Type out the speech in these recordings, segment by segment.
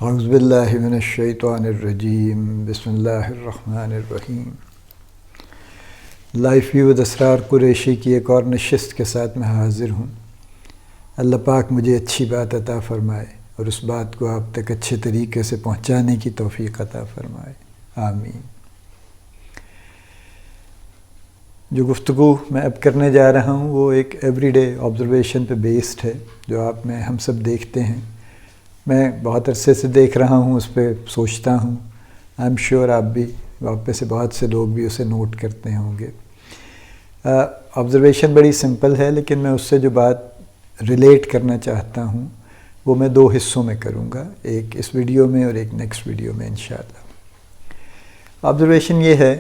اعوذ باللہ من الشیطان الرجیم بسم اللہ الرحمن الرحیم۔ لائف ویو ود اسرار قریشی کی ایک اور نشست کے ساتھ میں حاضر ہوں۔ اللہ پاک مجھے اچھی بات عطا فرمائے اور اس بات کو آپ تک اچھے طریقے سے پہنچانے کی توفیق عطا فرمائے، آمین۔ جو گفتگو میں اب کرنے جا رہا ہوں وہ ایک ایوری ڈے آبزرویشن پہ بیسڈ ہے، جو آپ میں ہم سب دیکھتے ہیں۔ میں بہت عرصے سے دیکھ رہا ہوں، اس پہ سوچتا ہوں۔ آئی ایم شیور آپ پہ سے بہت سے لوگ بھی اسے نوٹ کرتے ہوں گے۔ آبزرویشن بڑی سمپل ہے، لیکن میں اس سے جو بات ریلیٹ کرنا چاہتا ہوں وہ میں دو حصوں میں کروں گا، ایک اس ویڈیو میں اور ایک نیکسٹ ویڈیو میں انشاءاللہ۔ آبزرویشن یہ ہے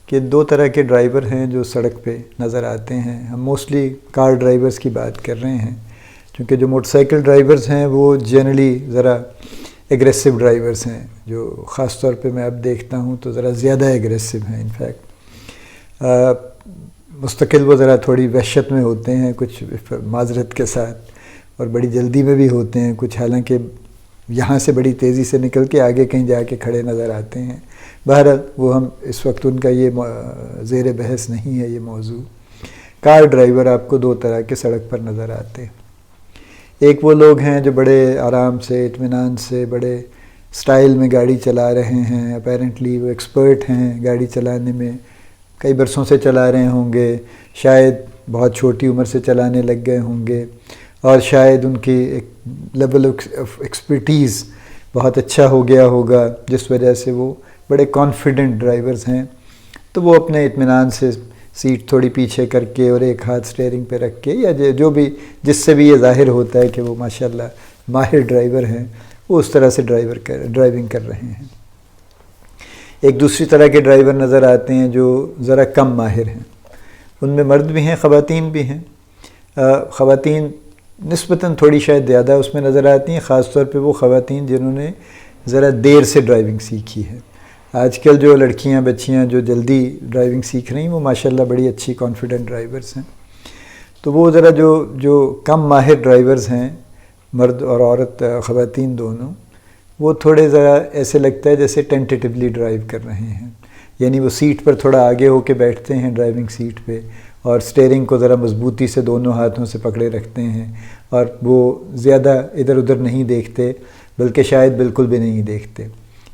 کہ دو طرح کے ڈرائیور ہیں جو سڑک پہ نظر آتے ہیں۔ ہم موسٹلی کار ڈرائیورز کی بات کر رہے ہیں، کیونکہ جو موٹر سائیکل ڈرائیورز ہیں وہ جنرلی ذرا ایگریسو ڈرائیورز ہیں، جو خاص طور پہ میں اب دیکھتا ہوں تو ذرا زیادہ ایگریسو ہیں۔ انفیکٹ مستقل وہ ذرا تھوڑی وحشت میں ہوتے ہیں، کچھ معذرت کے ساتھ، اور بڑی جلدی میں بھی ہوتے ہیں کچھ، حالانکہ یہاں سے بڑی تیزی سے نکل کے آگے کہیں جا کے کھڑے نظر آتے ہیں۔ بہرحال وہ ہم اس وقت ان کا یہ زیر بحث نہیں ہے یہ موضوع۔ کار ڈرائیور آپ کو دو طرح کے سڑک پر نظر آتے ہیں۔ ایک وہ لوگ ہیں جو بڑے آرام سے، اطمینان سے، بڑے سٹائل میں گاڑی چلا رہے ہیں، اپیرنٹلی وہ ایکسپرٹ ہیں گاڑی چلانے میں، کئی برسوں سے چلا رہے ہوں گے، شاید بہت چھوٹی عمر سے چلانے لگ گئے ہوں گے، اور شاید ان کی ایک لیول آف ایکسپرٹیز بہت اچھا ہو گیا ہوگا، جس وجہ سے وہ بڑے کانفیڈنٹ ڈرائیورز ہیں۔ تو وہ اپنے اطمینان سے سیٹ تھوڑی پیچھے کر کے اور ایک ہاتھ سٹیئرنگ پہ رکھ کے، یا جو بھی جس سے بھی یہ ظاہر ہوتا ہے کہ وہ ماشاءاللہ ماہر ڈرائیور ہیں، وہ اس طرح سے ڈرائیونگ کر رہے ہیں۔ ایک دوسری طرح کے ڈرائیور نظر آتے ہیں جو ذرا کم ماہر ہیں۔ ان میں مرد بھی ہیں، خواتین بھی ہیں۔ خواتین نسبتاً تھوڑی شاید زیادہ اس میں نظر آتی ہیں، خاص طور پہ وہ خواتین جنہوں نے ذرا دیر سے ڈرائیونگ سیکھی ہے۔ آج کل جو لڑکیاں بچیاں جو جلدی ڈرائیونگ سیکھ رہی ہیں وہ ماشاءاللہ بڑی اچھی کانفیڈنٹ ڈرائیورز ہیں۔ تو وہ ذرا جو کم ماہر ڈرائیورز ہیں، مرد اور عورت، خواتین دونوں، وہ تھوڑے ذرا ایسے لگتا ہے جیسے ٹینٹیٹیولی ڈرائیو کر رہے ہیں، یعنی وہ سیٹ پر تھوڑا آگے ہو کے بیٹھتے ہیں ڈرائیونگ سیٹ پہ، اور سٹیئرنگ کو ذرا مضبوطی سے دونوں ہاتھوں سے پکڑے رکھتے ہیں، اور وہ زیادہ ادھر ادھر نہیں دیکھتے، بلکہ شاید بالکل بھی نہیں دیکھتے۔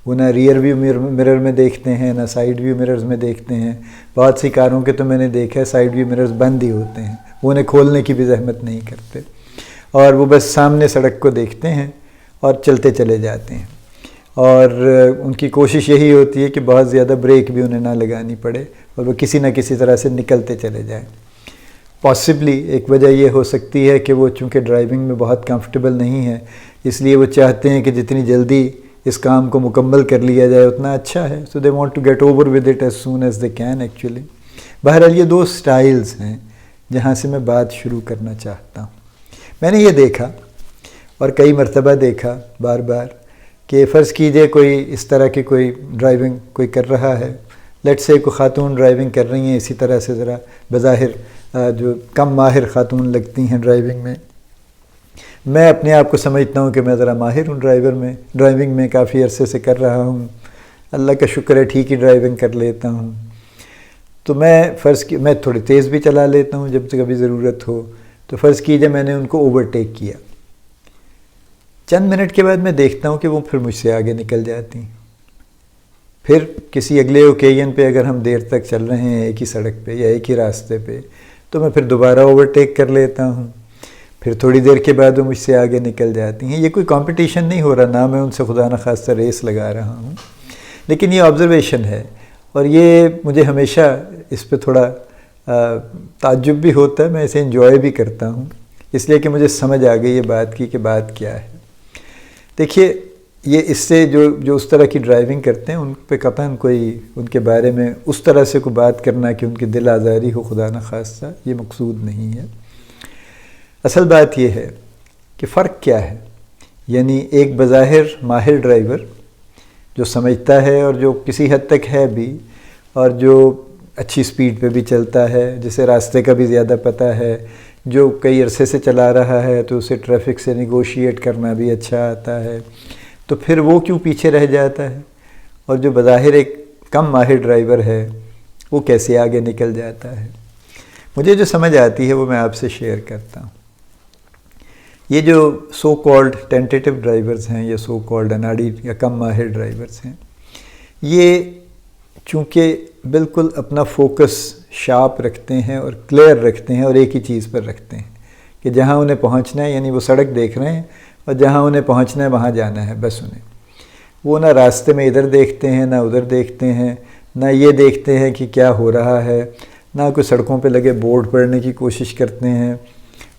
وہ نہ ریئر ویو مرر میں دیکھتے ہیں، نہ سائیڈ ویو مررز میں دیکھتے ہیں۔ بہت سی کاروں کے تو میں نے دیکھا ہے سائیڈ ویو مررز بند ہی ہوتے ہیں، وہ انہیں کھولنے کی بھی زحمت نہیں کرتے، اور وہ بس سامنے سڑک کو دیکھتے ہیں اور چلتے چلے جاتے ہیں۔ اور ان کی کوشش یہی ہوتی ہے کہ بہت زیادہ بریک بھی انہیں نہ لگانی پڑے، اور وہ کسی نہ کسی طرح سے نکلتے چلے جائیں۔ پاسبلی ایک وجہ یہ ہو سکتی ہے کہ وہ چونکہ ڈرائیونگ میں بہت کمفرٹیبل نہیں ہے، اس لیے وہ چاہتے ہیں کہ جتنی جلدی اس کام کو مکمل کر لیا جائے اتنا اچھا ہے۔ So they want to get over with it as soon as they can actually. بہرحال یہ دو سٹائلز ہیں جہاں سے میں بات شروع کرنا چاہتا ہوں۔ میں نے یہ دیکھا اور کئی مرتبہ دیکھا بار بار کہ فرض کیجئے کوئی اس طرح کی کوئی ڈرائیونگ کوئی کر رہا ہے، لیٹ سے کوئی خاتون ڈرائیونگ کر رہی ہیں اسی طرح سے، ذرا بظاہر جو کم ماہر خاتون لگتی ہیں ڈرائیونگ میں۔ میں اپنے آپ کو سمجھتا ہوں کہ میں ذرا ماہر ہوں ڈرائیونگ میں، کافی عرصے سے کر رہا ہوں، اللہ کا شکر ہے ٹھیک ہی ڈرائیونگ کر لیتا ہوں۔ تو میں تھوڑی تیز بھی چلا لیتا ہوں جب کبھی ضرورت ہو۔ تو فرض کیجئے میں نے ان کو اوورٹیک کیا، چند منٹ کے بعد میں دیکھتا ہوں کہ وہ پھر مجھ سے آگے نکل جاتی ہیں۔ پھر کسی اگلے اوکیزن پہ اگر ہم دیر تک چل رہے ہیں ایک ہی سڑک پہ یا ایک ہی راستے پہ، تو میں پھر دوبارہ اوورٹیک کر لیتا ہوں، پھر تھوڑی دیر کے بعد وہ مجھ سے آگے نکل جاتی ہیں۔ یہ کوئی کمپٹیشن نہیں ہو رہا، نہ میں ان سے خدا نخواستہ ریس لگا رہا ہوں، لیکن یہ آبزرویشن ہے، اور یہ مجھے ہمیشہ اس پہ تھوڑا تعجب بھی ہوتا ہے، میں اسے انجوائے بھی کرتا ہوں، اس لیے کہ مجھے سمجھ آ گئی یہ بات کی کہ بات کیا ہے۔ دیکھیے، یہ اس سے جو اس طرح کی ڈرائیونگ کرتے ہیں ان پہ قطعاً کوئی ان کے بارے میں اس طرح سے کوئی بات کرنا کہ ان کی دل آزاری ہو خدا نخواستہ، یہ مقصود نہیں ہے۔ اصل بات یہ ہے کہ فرق کیا ہے، یعنی ایک بظاہر ماہر ڈرائیور جو سمجھتا ہے اور جو کسی حد تک ہے بھی، اور جو اچھی سپیڈ پہ بھی چلتا ہے، جسے راستے کا بھی زیادہ پتہ ہے، جو کئی عرصے سے چلا رہا ہے تو اسے ٹریفک سے نیگوشیٹ کرنا بھی اچھا آتا ہے، تو پھر وہ کیوں پیچھے رہ جاتا ہے، اور جو بظاہر ایک کم ماہر ڈرائیور ہے وہ کیسے آگے نکل جاتا ہے؟ مجھے جو سمجھ آتی ہے وہ میں آپ سے شیئر کرتا ہوں۔ یہ جو سو کالڈ ٹینٹیٹو ڈرائیورز ہیں یا سو کالڈ اناڑی یا کم ماہر ڈرائیورز ہیں، یہ چونکہ بالکل اپنا فوکس شارپ رکھتے ہیں اور کلیئر رکھتے ہیں اور ایک ہی چیز پر رکھتے ہیں کہ جہاں انہیں پہنچنا ہے، یعنی وہ سڑک دیکھ رہے ہیں اور جہاں انہیں پہنچنا ہے وہاں جانا ہے بس انہیں۔ وہ نہ راستے میں ادھر دیکھتے ہیں نہ ادھر دیکھتے ہیں، نہ یہ دیکھتے ہیں کہ کیا ہو رہا ہے، نہ کوئی سڑکوں پہ لگے بورڈ پڑھنے کی کوشش کرتے ہیں،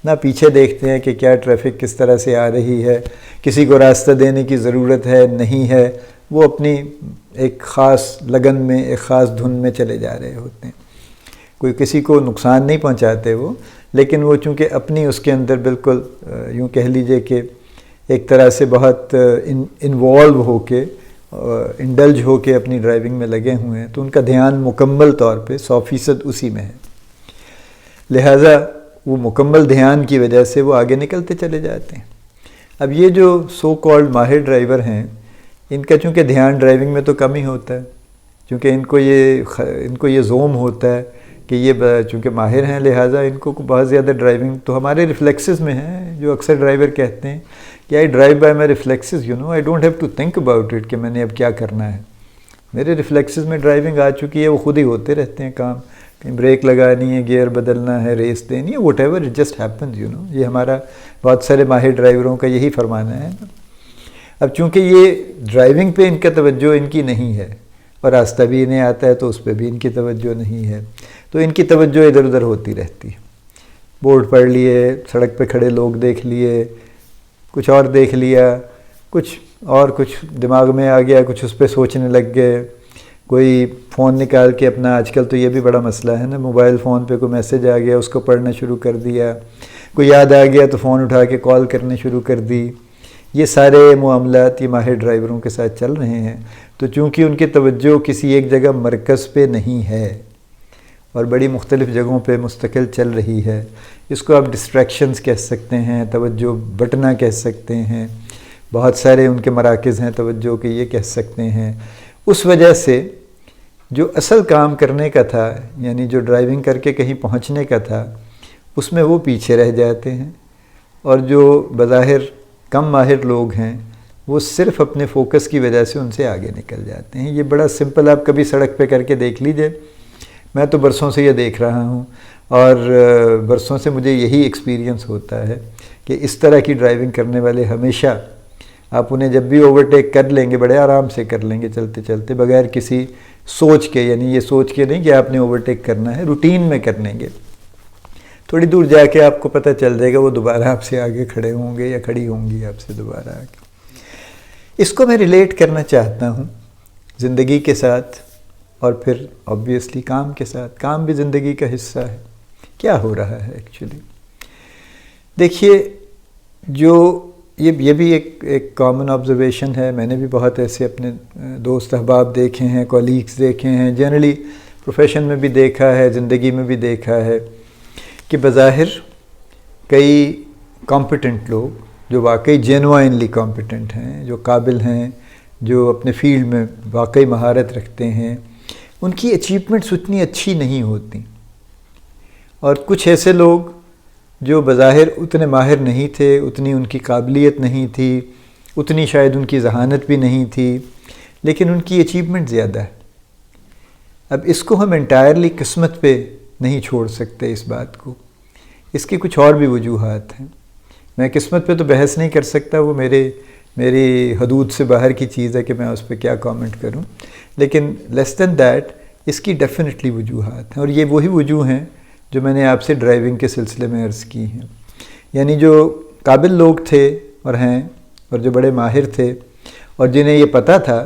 نہ پیچھے دیکھتے ہیں کہ کیا ٹریفک کس طرح سے آ رہی ہے، کسی کو راستہ دینے کی ضرورت ہے نہیں ہے۔ وہ اپنی ایک خاص لگن میں، ایک خاص دھن میں چلے جا رہے ہوتے ہیں۔ کوئی کسی کو نقصان نہیں پہنچاتے وہ، لیکن وہ چونکہ اپنی اس کے اندر بالکل یوں کہہ لیجئے کہ ایک طرح سے بہت انوالو ہو کے، انڈلج ہو کے اپنی ڈرائیونگ میں لگے ہوئے ہیں، تو ان کا دھیان مکمل طور پہ 100% اسی میں ہے۔ لہٰذا وہ مکمل دھیان کی وجہ سے وہ آگے نکلتے چلے جاتے ہیں۔ اب یہ جو سو کالڈ ماہر ڈرائیور ہیں، ان کا چونکہ دھیان ڈرائیونگ میں تو کم ہی ہوتا ہے، چونکہ ان کو یہ زوم ہوتا ہے کہ یہ چونکہ ماہر ہیں، لہٰذا ان کو بہت زیادہ ڈرائیونگ تو ہمارے ریفلیکسز میں ہیں، جو اکثر ڈرائیور کہتے ہیں کہ I drive by my reflexes, I don't have to think about it کہ میں نے اب کیا کرنا ہے، میرے ریفلیکسز میں ڈرائیونگ آ چکی ہے، وہ خود ہی ہوتے رہتے ہیں کام، کہیں بریک لگانی ہے، گیئر بدلنا ہے، ریس دینی ہے، what ever it just happens, یہ ہمارا بہت سارے ماہر ڈرائیوروں کا یہی فرمانا ہے۔ اب چونکہ یہ ڈرائیونگ پہ ان کا توجہ ان کی نہیں ہے، اور راستہ بھی انہیں آتا ہے تو اس پہ بھی ان کی توجہ نہیں ہے، تو ان کی توجہ ادھر ادھر ہوتی رہتی ہے۔ بورڈ پڑھ لیے، سڑک پہ کھڑے لوگ دیکھ لیے، کچھ اور دیکھ لیا، کچھ دماغ میں آ گیا، کچھ اس پہ سوچنے لگ گئے، کوئی فون نکال کے اپنا، آج کل تو یہ بھی بڑا مسئلہ ہے نا، موبائل فون پہ کوئی میسج آ گیا اس کو پڑھنا شروع کر دیا، کوئی یاد آ گیا تو فون اٹھا کے کال کرنے شروع کر دی۔ یہ سارے معاملات یہ ماہر ڈرائیوروں کے ساتھ چل رہے ہیں، تو چونکہ ان کی توجہ کسی ایک جگہ مرکز پہ نہیں ہے اور بڑی مختلف جگہوں پہ مستقل چل رہی ہے، اس کو آپ ڈسٹریکشنز کہہ سکتے ہیں، توجہ بٹنا کہہ سکتے ہیں، بہت سارے ان کے مراکز ہیں توجہ کے، یہ کہہ سکتے ہیں۔ اس وجہ سے جو اصل کام کرنے کا تھا، یعنی جو ڈرائیونگ کر کے کہیں پہنچنے کا تھا، اس میں وہ پیچھے رہ جاتے ہیں، اور جو بظاہر کم ماہر لوگ ہیں وہ صرف اپنے فوکس کی وجہ سے ان سے آگے نکل جاتے ہیں۔ یہ بڑا سمپل، آپ کبھی سڑک پہ کر کے دیکھ لیجئے، میں تو برسوں سے یہ دیکھ رہا ہوں، اور برسوں سے مجھے یہی ایکسپیرینس ہوتا ہے کہ اس طرح کی ڈرائیونگ کرنے والے ہمیشہ آپ انہیں جب بھی اوورٹیک کر لیں گے، بڑے آرام سے کر لیں گے چلتے چلتے، بغیر کسی سوچ کے، یعنی یہ سوچ کے نہیں کہ آپ نے اوورٹیک کرنا ہے، روٹین میں کر لیں گے۔ تھوڑی دور جا کے آپ کو پتہ چل جائے گا، وہ دوبارہ آپ سے آگے کھڑے ہوں گے یا کھڑی ہوں گی آپ سے دوبارہ آگے۔ اس کو میں ریلیٹ کرنا چاہتا ہوں زندگی کے ساتھ، اور پھر آبویسلی کام کے ساتھ۔ کام بھی زندگی کا حصہ ہے۔ کیا ہو رہا ہے ایکچولی؟ دیکھیے، جو یہ بھی ایک کامن آبزرویشن ہے، میں نے بھی بہت ایسے اپنے دوست احباب دیکھے ہیں، کولیگز دیکھے ہیں، جنرلی پروفیشن میں بھی دیکھا ہے، زندگی میں بھی دیکھا ہے کہ بظاہر کئی کمپیٹنٹ لوگ جو واقعی جینوائنلی کمپیٹنٹ ہیں، جو قابل ہیں، جو اپنے فیلڈ میں واقعی مہارت رکھتے ہیں، ان کی اچیومنٹس اتنی اچھی نہیں ہوتی، اور کچھ ایسے لوگ جو بظاہر اتنے ماہر نہیں تھے، اتنی ان کی قابلیت نہیں تھی، اتنی شاید ان کی ذہانت بھی نہیں تھی، لیکن ان کی اچیومنٹ زیادہ ہے۔ اب اس کو ہم انٹائرلی قسمت پہ نہیں چھوڑ سکتے، اس بات کو، اس کی کچھ اور بھی وجوہات ہیں۔ میں قسمت پہ تو بحث نہیں کر سکتا، وہ میری حدود سے باہر کی چیز ہے کہ میں اس پہ کیا کامنٹ کروں، لیکن لیس دین دیٹ اس کی ڈیفینیٹلی وجوہات ہیں، اور یہ وہی وجوہ ہیں جو میں نے آپ سے ڈرائیونگ کے سلسلے میں عرض کی ہیں۔ یعنی جو قابل لوگ تھے اور ہیں، اور جو بڑے ماہر تھے، اور جنہیں یہ پتہ تھا،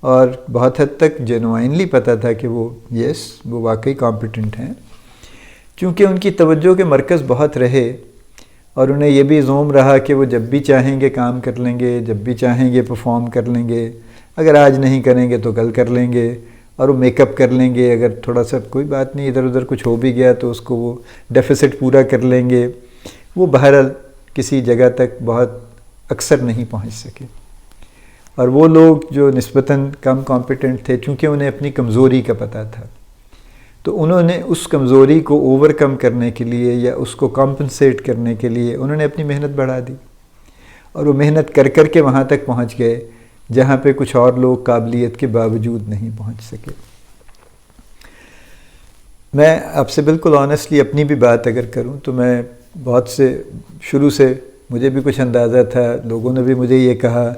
اور بہت حد تک جینوائنلی پتہ تھا کہ وہ وہ واقعی کمپیٹنٹ ہیں، چونکہ ان کی توجہ کے مرکز بہت رہے، اور انہیں یہ بھی زوم رہا کہ وہ جب بھی چاہیں گے کام کر لیں گے، جب بھی چاہیں گے پرفارم کر لیں گے، اگر آج نہیں کریں گے تو کل کر لیں گے، اور وہ میک اپ کر لیں گے، اگر تھوڑا سا کوئی بات نہیں ادھر ادھر کچھ ہو بھی گیا تو اس کو وہ ڈیفیسٹ پورا کر لیں گے۔ وہ بہرحال کسی جگہ تک بہت اکثر نہیں پہنچ سکے، اور وہ لوگ جو نسبتاً کم کمپیٹنٹ تھے، چونکہ انہیں اپنی کمزوری کا پتہ تھا، تو انہوں نے اس کمزوری کو اوور کم کرنے کے لیے یا اس کو کمپنسیٹ کرنے کے لیے انہوں نے اپنی محنت بڑھا دی، اور وہ محنت کر کر کے وہاں تک پہنچ گئے جہاں پہ کچھ اور لوگ قابلیت کے باوجود نہیں پہنچ سکے۔ میں آپ سے بالکل آنیسٹلی اپنی بھی بات اگر کروں تو میں بہت سے شروع سے مجھے بھی کچھ اندازہ تھا، لوگوں نے بھی مجھے یہ کہا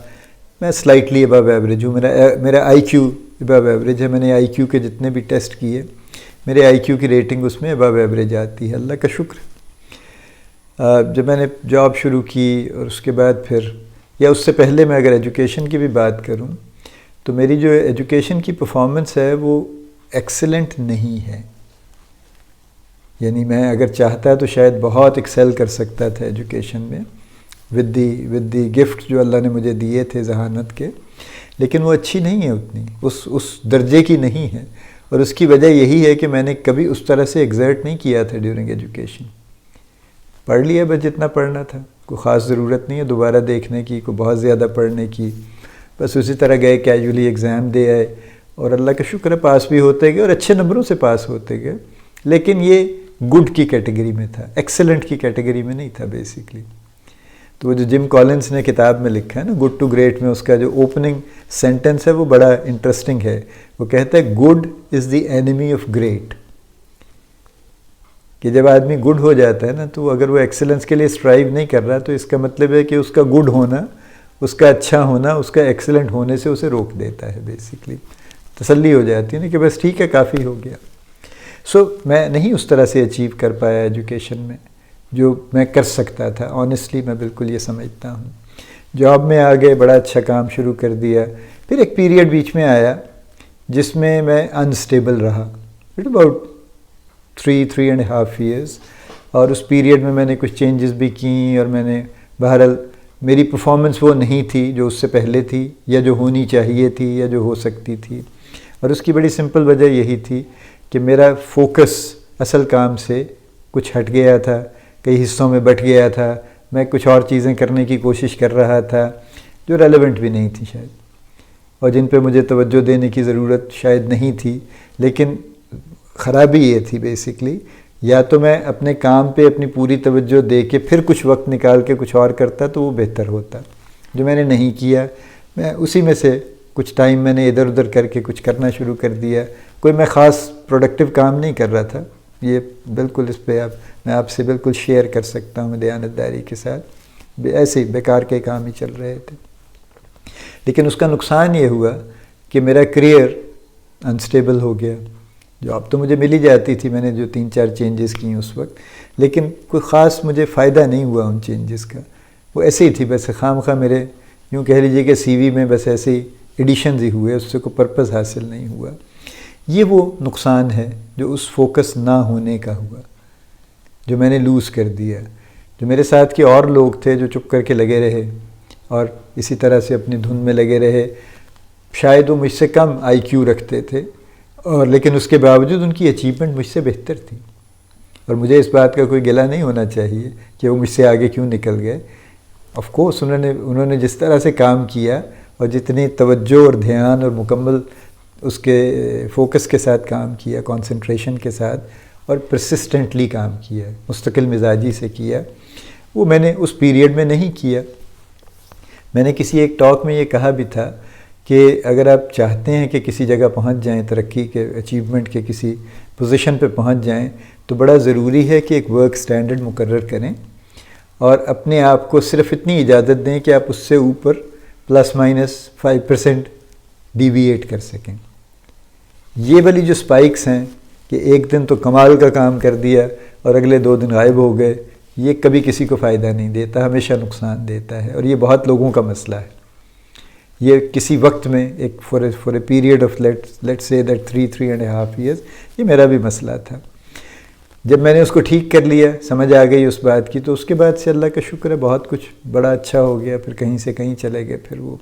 میں سلائٹلی ابو ایوریج ہوں، میرا آئی کیو ابو ایوریج ہے، میں نے آئی کیو کے جتنے بھی ٹیسٹ کیے میرے آئی کیو کی ریٹنگ اس میں ابو ایوریج آتی ہے، اللہ کا شکر۔ جب میں نے جاب شروع کی اور اس کے بعد پھر یا اس سے پہلے میں اگر ایجوکیشن کی بھی بات کروں تو میری جو ایجوکیشن کی پرفارمنس ہے وہ ایکسلنٹ نہیں ہے، یعنی میں اگر چاہتا تو شاید بہت ایکسیل کر سکتا تھا ایجوکیشن میں ود دی گفٹ جو اللہ نے مجھے دیے تھے ذہانت کے، لیکن وہ اچھی نہیں ہے، اتنی اس درجے کی نہیں ہے، اور اس کی وجہ یہی ہے کہ میں نے کبھی اس طرح سے ایگزرٹ نہیں کیا تھا ڈیورنگ ایجوکیشن۔ پڑھ لیا بس جتنا پڑھنا تھا، کوئی خاص ضرورت نہیں ہے دوبارہ دیکھنے کی، کوئی بہت زیادہ پڑھنے کی، بس اسی طرح گئے کیجولی ایگزام دے آئے، اور اللہ کا شکر ہے پاس بھی ہوتے گئے اور اچھے نمبروں سے پاس ہوتے گئے، لیکن یہ گڈ کی کیٹیگری میں تھا، ایکسلنٹ کی کیٹیگری میں نہیں تھا بیسیکلی۔ تو وہ جو جم کالنس نے کتاب میں لکھا ہے نا گڈ ٹو گریٹ میں، اس کا جو اوپننگ سینٹنس ہے وہ بڑا انٹرسٹنگ ہے، وہ کہتا ہے good is the enemy of great, کہ جب آدمی گڈ ہو جاتا ہے نا تو اگر وہ ایکسلنس کے لیے اسٹرائیو نہیں کر رہا تو اس کا مطلب ہے کہ اس کا گڈ ہونا، اس کا اچھا ہونا، اس کا ایکسلنٹ ہونے سے اسے روک دیتا ہے بیسیکلی۔ تسلی ہو جاتی ہے نا کہ بس ٹھیک ہے کافی ہو گیا۔ سو میں نہیں اس طرح سے اچیو کر پایا ایجوکیشن میں جو میں کر سکتا تھا، آنیسٹلی میں بالکل یہ سمجھتا ہوں۔ جاب میں آگے بڑا اچھا کام شروع کر دیا، پھر ایک پیریڈ بیچ میں آیا جس میں میں انسٹیبل رہا، اٹ اباؤٹ 3.5 ایئرز، اور اس پیریڈ میں نے کچھ چینجز بھی کیں، اور میں نے بہرحال میری پرفارمنس وہ نہیں تھی جو اس سے پہلے تھی یا جو ہونی چاہیے تھی یا جو ہو سکتی تھی، اور اس کی بڑی سمپل وجہ یہی تھی کہ میرا فوکس اصل کام سے کچھ ہٹ گیا تھا، کئی حصوں میں بٹ گیا تھا، میں کچھ اور چیزیں کرنے کی کوشش کر رہا تھا جو ریلیونٹ بھی نہیں تھی شاید، اور جن پہ مجھے توجہ دینے کی ضرورت شاید نہیں تھی، لیکن خرابی یہ تھی بیسیکلی یا تو میں اپنے کام پہ اپنی پوری توجہ دے کے پھر کچھ وقت نکال کے کچھ اور کرتا تو وہ بہتر ہوتا، جو میں نے نہیں کیا، میں اسی میں سے کچھ ٹائم میں نے ادھر ادھر کر کے کچھ کرنا شروع کر دیا، کوئی میں خاص پروڈکٹیو کام نہیں کر رہا تھا، یہ بالکل اس پہ میں آپ سے بالکل شیئر کر سکتا ہوں دیانتداری کے ساتھ، ایسے ہی بیکار کے کام ہی چل رہے تھے، لیکن اس کا نقصان یہ ہوا کہ میرا کریئر انسٹیبل ہو گیا۔ جاب تو مجھے مل ہی جاتی تھی، میں نے جو 3-4 چینجز کی اس وقت، لیکن کوئی خاص مجھے فائدہ نہیں ہوا ان چینجز کا، وہ ایسے ہی تھی، بس خواہ مخواہ میرے یوں کہہ لیجیے کہ سی وی میں بس ایسے ہی ایڈیشنز ہی ہوئے، اس سے کوئی پرپز حاصل نہیں ہوا۔ یہ وہ نقصان ہے جو اس فوکس نہ ہونے کا ہوا، جو میں نے لوز کر دیا، جو میرے ساتھ کے اور لوگ تھے جو چپ کر کے لگے رہے اور اسی طرح سے اپنی دھن میں لگے رہے، شاید وہ مجھ سے کم آئی کیو رکھتے تھے، اور لیکن اس کے باوجود ان کی اچیومنٹ مجھ سے بہتر تھی، اور مجھے اس بات کا کوئی گلہ نہیں ہونا چاہیے کہ وہ مجھ سے آگے کیوں نکل گئے۔ آف کورس انہوں نے جس طرح سے کام کیا اور جتنی توجہ اور دھیان اور مکمل اس کے فوکس کے ساتھ کام کیا، کنسنٹریشن کے ساتھ، اور پرسسٹنٹلی کام کیا، مستقل مزاجی سے کیا، وہ میں نے اس پیریڈ میں نہیں کیا۔ میں نے کسی ایک ٹاک میں یہ کہا بھی تھا کہ اگر آپ چاہتے ہیں کہ کسی جگہ پہنچ جائیں، ترقی کے اچیومنٹ کے کسی پوزیشن پہ پہنچ جائیں، تو بڑا ضروری ہے کہ ایک ورک سٹینڈرڈ مقرر کریں اور اپنے آپ کو صرف اتنی اجازت دیں کہ آپ اس سے اوپر ±5% ڈیویٹ کر سکیں۔ یہ والی جو سپائکس ہیں کہ ایک دن تو کمال کا کام کر دیا اور اگلے 2 دن غائب ہو گئے، یہ کبھی کسی کو فائدہ نہیں دیتا، ہمیشہ نقصان دیتا ہے، اور یہ بہت لوگوں کا مسئلہ ہے۔ یہ کسی وقت میں ایک for a period of let's say that 3.5 years, یہ میرا بھی مسئلہ تھا۔ جب میں نے اس کو ٹھیک کر لیا، سمجھ آ گئی اس بات کی، تو اس کے بعد سے اللہ کا شکر ہے بہت کچھ بڑا اچھا ہو گیا، پھر کہیں سے کہیں چلے گئے پھر وہ۔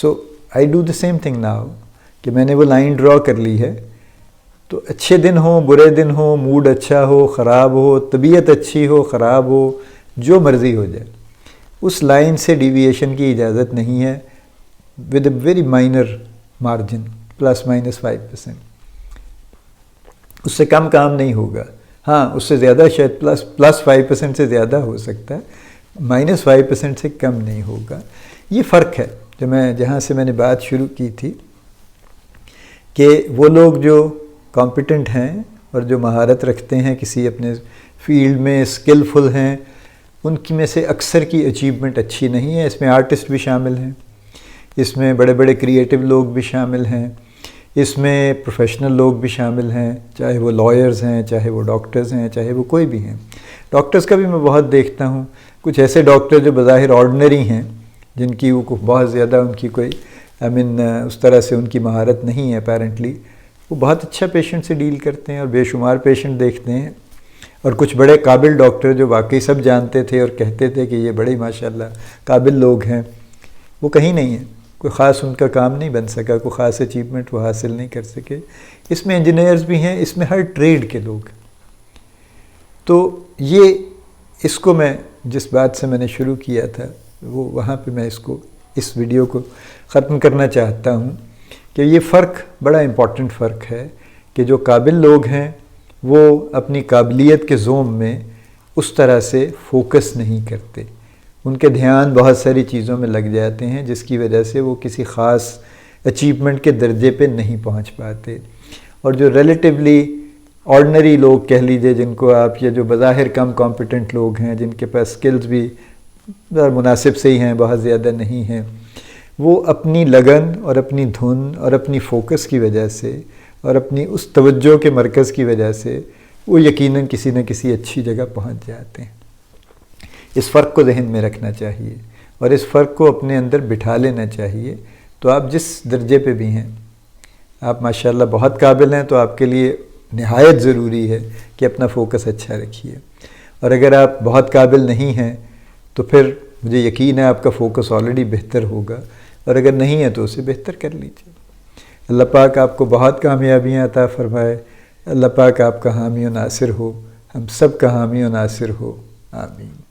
So I do the same thing now, کہ میں نے وہ لائن ڈرا کر لی ہے، تو اچھے دن ہوں، برے دن ہوں، موڈ اچھا ہو، خراب ہو، طبیعت اچھی ہو، خراب ہو، جو مرضی ہو جائے، اس لائن سے ڈیویشن کی اجازت نہیں ہے، with a very minor margin ±5%. اس سے کم کام نہیں ہوگا. ہاں اس سے زیادہ شاید +5% سے زیادہ ہو سکتا ہے, -5% سے کم نہیں ہوگا. یہ فرق ہے جہاں سے میں نے بات شروع کی تھی کہ وہ لوگ جو کمپیٹنٹ ہیں اور جو مہارت رکھتے ہیں کسی اپنے فیلڈ میں, اسکلفل ہیں, ان کی میں سے اکثر کی اچیومنٹ اچھی نہیں ہے. اس میں آرٹسٹ بھی شامل ہیں, اس میں بڑے بڑے کریٹو لوگ بھی شامل ہیں, اس میں پروفیشنل لوگ بھی شامل ہیں, چاہے وہ لائرز ہیں, چاہے وہ ڈاکٹرز ہیں, چاہے وہ کوئی بھی ہیں. ڈاکٹرز کا بھی میں بہت دیکھتا ہوں. کچھ ایسے ڈاکٹر جو بظاہر آرڈنری ہیں, جن کی وہ بہت زیادہ ان کی کوئی اس طرح سے ان کی مہارت نہیں ہے اپیرنٹلی, وہ بہت اچھا پیشنٹ سے ڈیل کرتے ہیں اور بے شمار پیشنٹ دیکھتے ہیں. اور کچھ بڑے قابل ڈاکٹر جو واقعی سب جانتے تھے اور کہتے تھے کہ یہ بڑے ماشاءاللہ قابل لوگ ہیں, وہ کہیں نہیں ہیں. کوئی خاص ان کا کام نہیں بن سکا, کوئی خاص اچیومنٹ وہ حاصل نہیں کر سکے. اس میں انجینئرز بھی ہیں, اس میں ہر ٹریڈ کے لوگ. تو اس کو میں جس بات سے میں نے شروع کیا تھا وہاں پہ میں اس ویڈیو کو ختم کرنا چاہتا ہوں کہ یہ فرق بڑا امپورٹنٹ فرق ہے کہ جو قابل لوگ ہیں وہ اپنی قابلیت کے زوم میں اس طرح سے فوکس نہیں کرتے. ان کے دھیان بہت ساری چیزوں میں لگ جاتے ہیں جس کی وجہ سے وہ کسی خاص اچیومنٹ کے درجے پہ نہیں پہنچ پاتے. اور جو ریلیٹیولی آرڈنری لوگ کہہ لیجئے, جن کو آپ یہ جو بظاہر کم کمپیٹنٹ لوگ ہیں, جن کے پاس سکلز بھی مناسب سے ہی ہیں, بہت زیادہ نہیں ہیں, وہ اپنی لگن اور اپنی دھن اور اپنی فوکس کی وجہ سے اور اپنی اس توجہ کے مرکز کی وجہ سے وہ یقیناً کسی نہ کسی اچھی جگہ پہنچ جاتے ہیں. اس فرق کو ذہن میں رکھنا چاہیے اور اس فرق کو اپنے اندر بٹھا لینا چاہیے. تو آپ جس درجے پہ بھی ہیں, آپ ماشاءاللہ بہت قابل ہیں, تو آپ کے لیے نہایت ضروری ہے کہ اپنا فوکس اچھا رکھیے. اور اگر آپ بہت قابل نہیں ہیں تو پھر مجھے یقین ہے آپ کا فوکس آلریڈی بہتر ہوگا, اور اگر نہیں ہے تو اسے بہتر کر لیجیے. اللہ پاک آپ کو بہت کامیابیاں عطا فرمائے. اللہ پاک آپ کا حامی و ناصر ہو, ہم سب کا حامی و ناصر ہو. آمین.